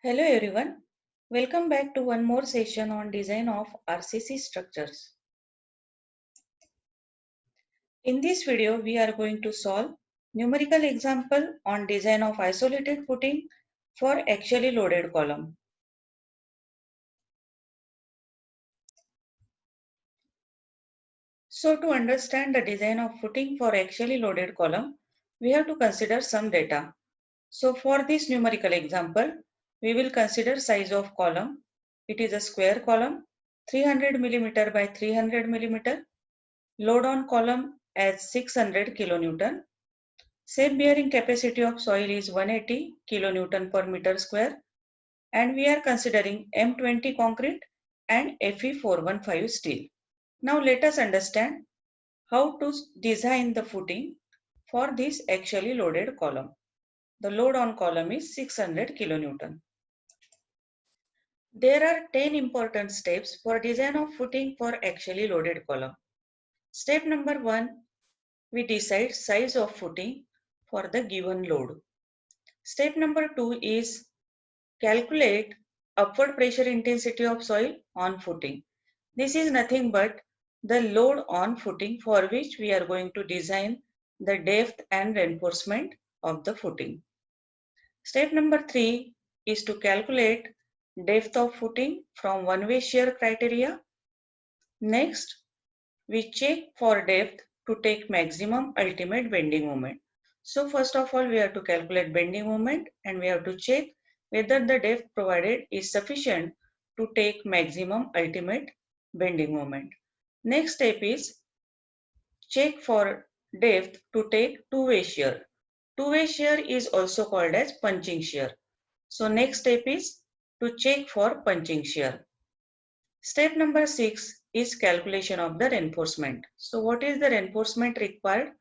Hello everyone, welcome back to one more session on design of RCC structures. In this video, we are going to solve numerical example on design of isolated footing for axially loaded column. So to understand the design of footing for axially loaded column, we have to consider some data. So for this numerical example, we will consider size of column. It is a square column, 300 mm by 300 mm. Load on column as 600 kilonewton. Shape bearing capacity of soil is 180 kilonewton per meter square, and we are considering M20 concrete and Fe415 steel. Now let us understand how to design the footing for this axially loaded column. The load on column is 600 kilonewton. There are 10 important steps for design of footing for axially loaded column. Step number 1, we decide size of footing for the given load. Step number 2 is calculate upward pressure intensity of soil on footing. This is nothing but the load on footing for which we are going to design the depth and reinforcement of the footing. Step number 3 is to calculate depth of footing from one-way shear criteria. Next, we check for depth to take maximum ultimate bending moment. So first of all, we have to calculate bending moment and we have to check whether the depth provided is sufficient to take maximum ultimate bending moment. Next step is check for depth to take two-way shear. Two-way shear is also called as punching shear. So next step is to check for punching shear. Step number 6 is calculation of the reinforcement. So what is the reinforcement required?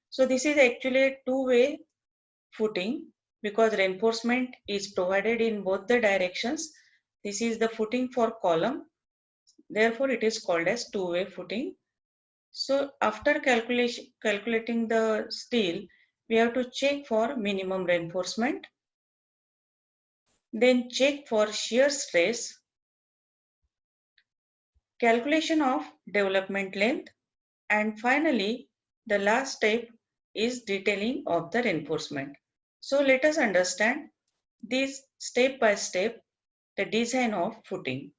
So this is actually a two-way footing because reinforcement is provided in both the directions. This is the footing for column. Therefore, it is called as two-way footing. So after calculating the steel, we have to check for minimum reinforcement. Then check for shear stress, calculation of development length, and finally, the last step is detailing of the reinforcement. So let us understand this step by step, the design of footing.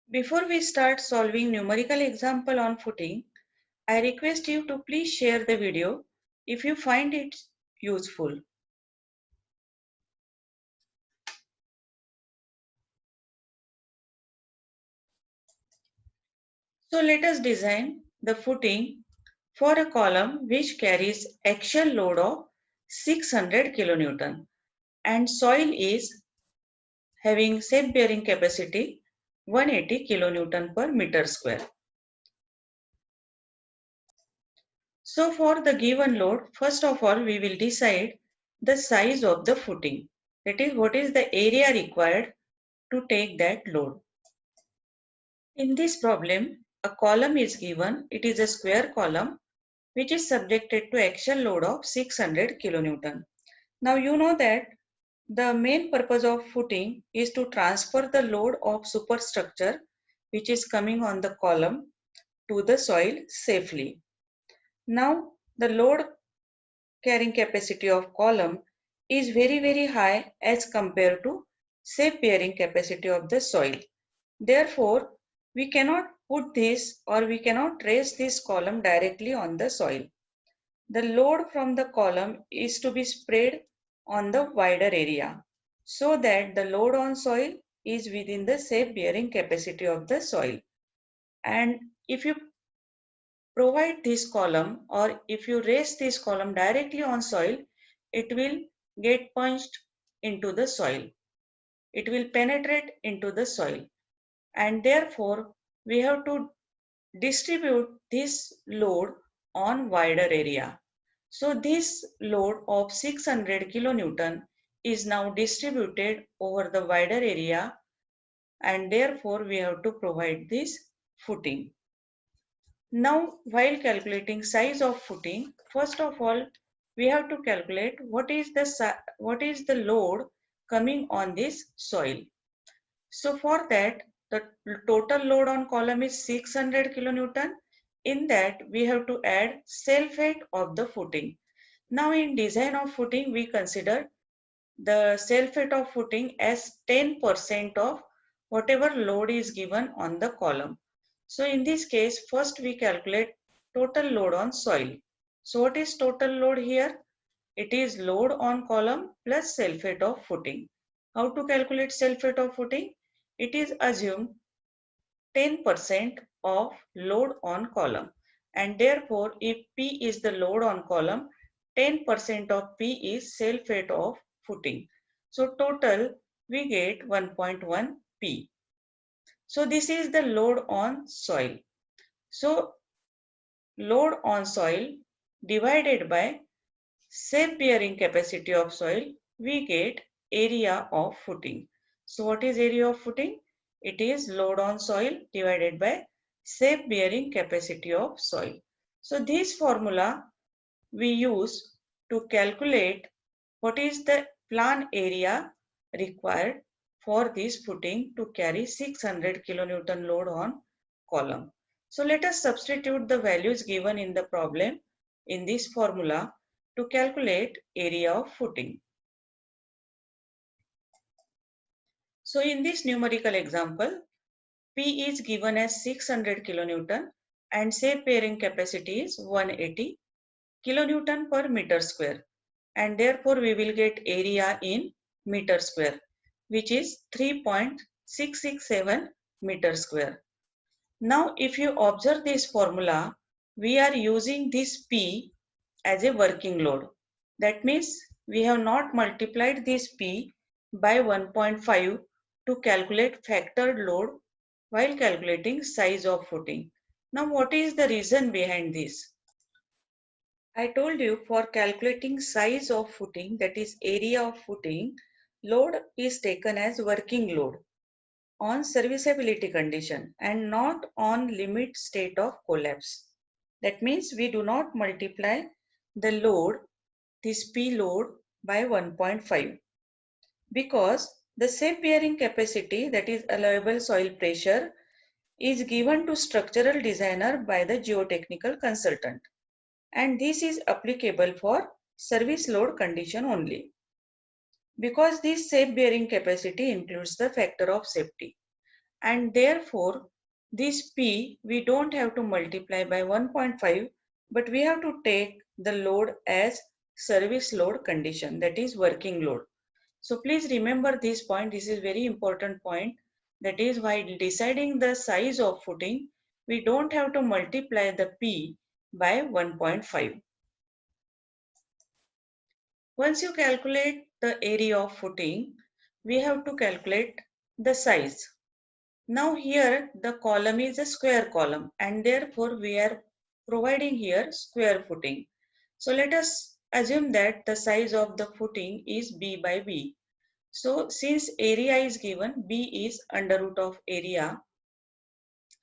Before we start solving numerical example on footing, I request you to please share the video if you find it useful. So let us design the footing for a column which carries axial load of 600 kilonewton and soil is having shape bearing capacity 180 kilonewton per meter square. So for the given load, first of all, we will decide the size of the footing. That is, what is the area required to take that load. In this problem, a column is given. It is a square column which is subjected to axial load of 600 kilonewton. Now you know that the main purpose of footing is to transfer the load of superstructure which is coming on the column to the soil safely. Now the load carrying capacity of column is very high as compared to shape bearing capacity of the soil. Therefore, we cannot put this or we cannot raise this column directly on the soil. The load from the column is to be spread on the wider area so that the load on soil is within the shape bearing capacity of the soil. And if you provide this column or if you raise this column directly on soil, it will get punched into the soil. It will penetrate into the soil and therefore we have to distribute this load on wider area. So this load of 600 kilonewton is now distributed over the wider area and therefore we have to provide this footing. Now while calculating size of footing, first of all we have to calculate what is the load coming on this soil. So for that, the total load on column is 600 kilonewton. In that, we have to add self-weight of the footing. Now in design of footing, we consider the self-weight of footing as 10% of whatever load is given on the column. So in this case, first we calculate total load on soil. So what is total load here? It is load on column plus self-weight of footing. How to calculate self-weight of footing? It is assumed 10% of load on column, and therefore if P is the load on column, 10% of P is self-weight of footing. So total we get 1.1 P. So this is the load on soil. So load on soil divided by self bearing capacity of soil, we get area of footing. So what is area of footing? It is load on soil divided by self bearing capacity of soil. So this formula we use to calculate what is the plan area required for this footing to carry 600 kilonewton load on column. So let us substitute the values given in the problem in this formula to calculate area of footing. So in this numerical example, P is given as 600 kilonewton and safe bearing capacity is 180 kilonewton per meter square, and therefore we will get area in meter square, which is 3.667 meter square. Now if you observe this formula, we are using this P as a working load. That means we have not multiplied this P by 1.5 to calculate factored load while calculating size of footing. Now what is the reason behind this? I told you for calculating size of footing, that is area of footing, load is taken as working load on serviceability condition and not on limit state of collapse. That means we do not multiply the load, this P load, by 1.5 because the safe bearing capacity, that is allowable soil pressure, is given to structural designer by the geotechnical consultant, and this is applicable for service load condition only because this safe bearing capacity includes the factor of safety, and therefore this P we don't have to multiply by 1.5 but we have to take the load as service load condition, that is working load. So please remember this point, this is very important point. That is why deciding the size of footing, we don't have to multiply the P by 1.5. Once you calculate the area of footing, we have to calculate the size. Now here the column is a square column and therefore we are providing here square footing. So let us assume that the size of the footing is B by B. So since area is given, B is under root of area.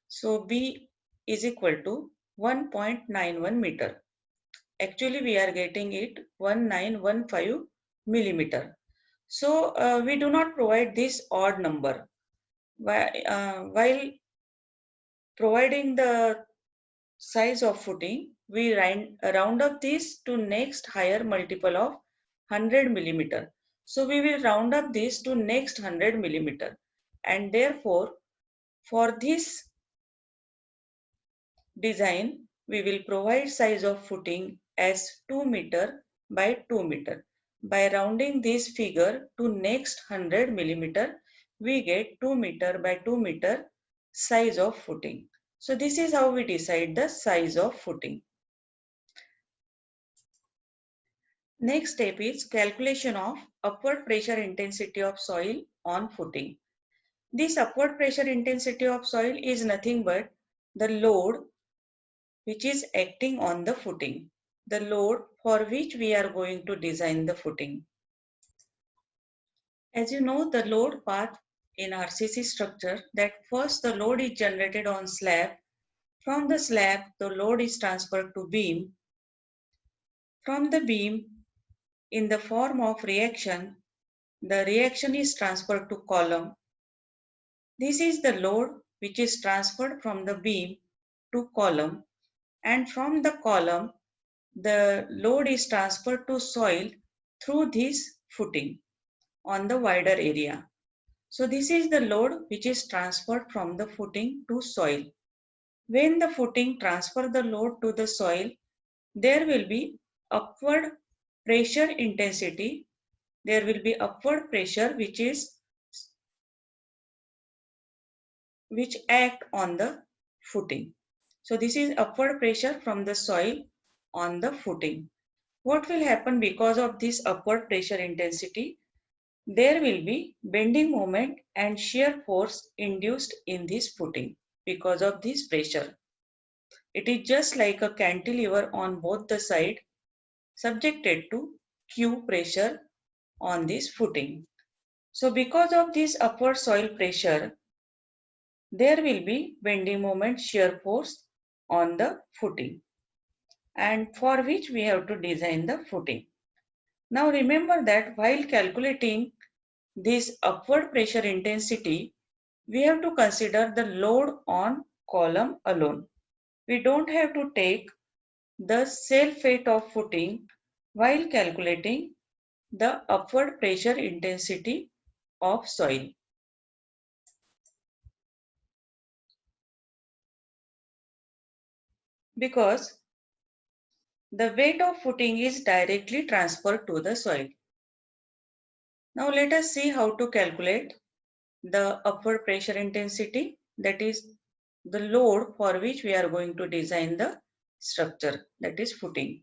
So B is equal to 1.91 meter. Actually we are getting it 1915 millimeter. So we do not provide this odd number. While providing the size of footing, we round up this to next higher multiple of 100 millimeter. So we will round up this to next 100 millimeter, and therefore for this design we will provide size of footing as 2 meter by 2 meter. By rounding this figure to next 100 millimeter, we get 2 meter by 2 meter size of footing. So this is how we decide the size of footing. Next step is calculation of upward pressure intensity of soil on footing. This upward pressure intensity of soil is nothing but the load which is acting on the footing, the load for which we are going to design the footing. As you know, the load path in RCC structure, that first the load is generated on slab. From the slab, the load is transferred to beam. From the beam in the form of reaction, the reaction is transferred to column. This is the load which is transferred from the beam to column, and from the column the load is transferred to soil through this footing on the wider area. So this is the load which is transferred from the footing to soil. When the footing transfer the load to the soil, there will be upward pressure intensity. There will be upward pressure which act on the footing. So this is upward pressure from the soil on the footing. What will happen because of this upward pressure intensity? There will be bending moment and shear force induced in this footing because of this pressure. It is just like a cantilever on both the side subjected to Q pressure on this footing. So because of this upward soil pressure, there will be bending moment shear force on the footing, and for which we have to design the footing. Now remember that while calculating this upward pressure intensity, we have to consider the load on column alone. We don't have to take the self weight of footing while calculating the upward pressure intensity of soil. Because the weight of footing is directly transferred to the soil. Now let us see how to calculate the upward pressure intensity, that is the load for which we are going to design the structure, that is footing.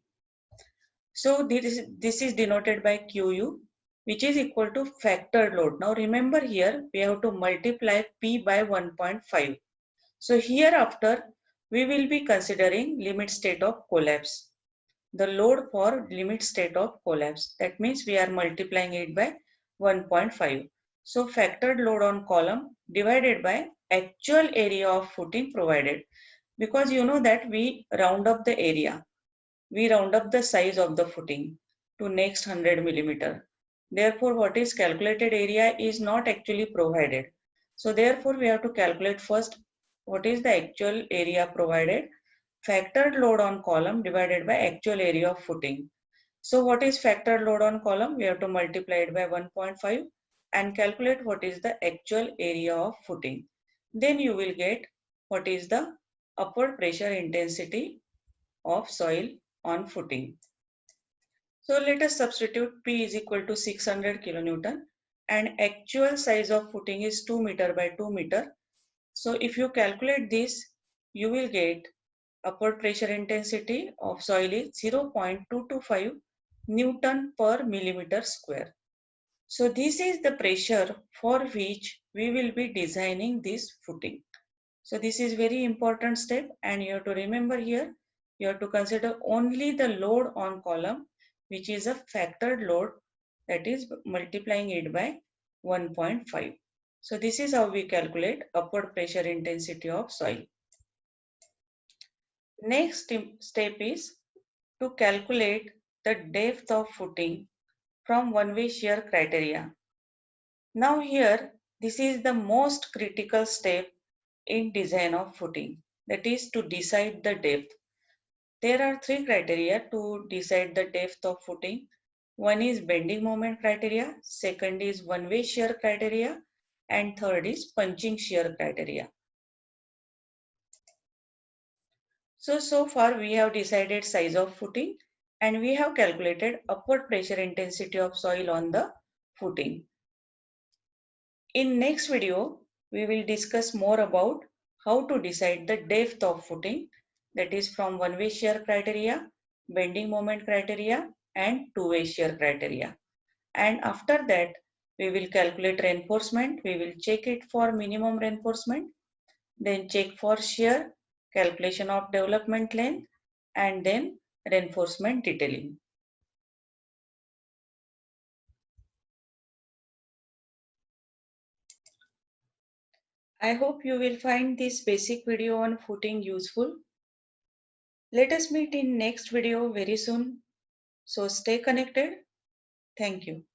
So this is denoted by QU, which is equal to factored load. Now remember here we have to multiply P by 1.5. So hereafter we will be considering limit state of collapse. The load for limit state of collapse. That means we are multiplying it by 1.5. So factored load on column divided by actual area of footing provided. Because you know that we round up the area. We round up the size of the footing to next 100 millimeter. Therefore, what is calculated area is not actually provided. So therefore, we have to calculate first what is the actual area provided. Factored load on column divided by actual area of footing. So what is factored load on column? We have to multiply it by 1.5 and calculate what is the actual area of footing. Then you will get what is the upward pressure intensity of soil on footing. So let us substitute P is equal to 600 kilonewton and actual size of footing is 2 meter by 2 meter. So if you calculate this, you will get upward pressure intensity of soil is 0.225 Newton per millimeter square. So this is the pressure for which we will be designing this footing. So this is very important step, and you have to remember here, you have to consider only the load on column, which is a factored load, that is multiplying it by 1.5. So this is how we calculate upward pressure intensity of soil. Next step is to calculate the depth of footing from one-way shear criteria. Now here, this is the most critical step in design of footing, that is to decide the depth. There are three criteria to decide the depth of footing. One is bending moment criteria, second is one-way shear criteria, and third is punching shear criteria. So far we have decided size of footing and we have calculated upward pressure intensity of soil on the footing. In next video, we will discuss more about how to decide the depth of footing, that is from one-way shear criteria, bending moment criteria, and two-way shear criteria. And after that, we will calculate reinforcement. We will check it for minimum reinforcement, then check for shear, calculation of development length, and then reinforcement detailing. I hope you will find this basic video on footing useful. Let us meet in next video very soon. So stay connected. Thank you.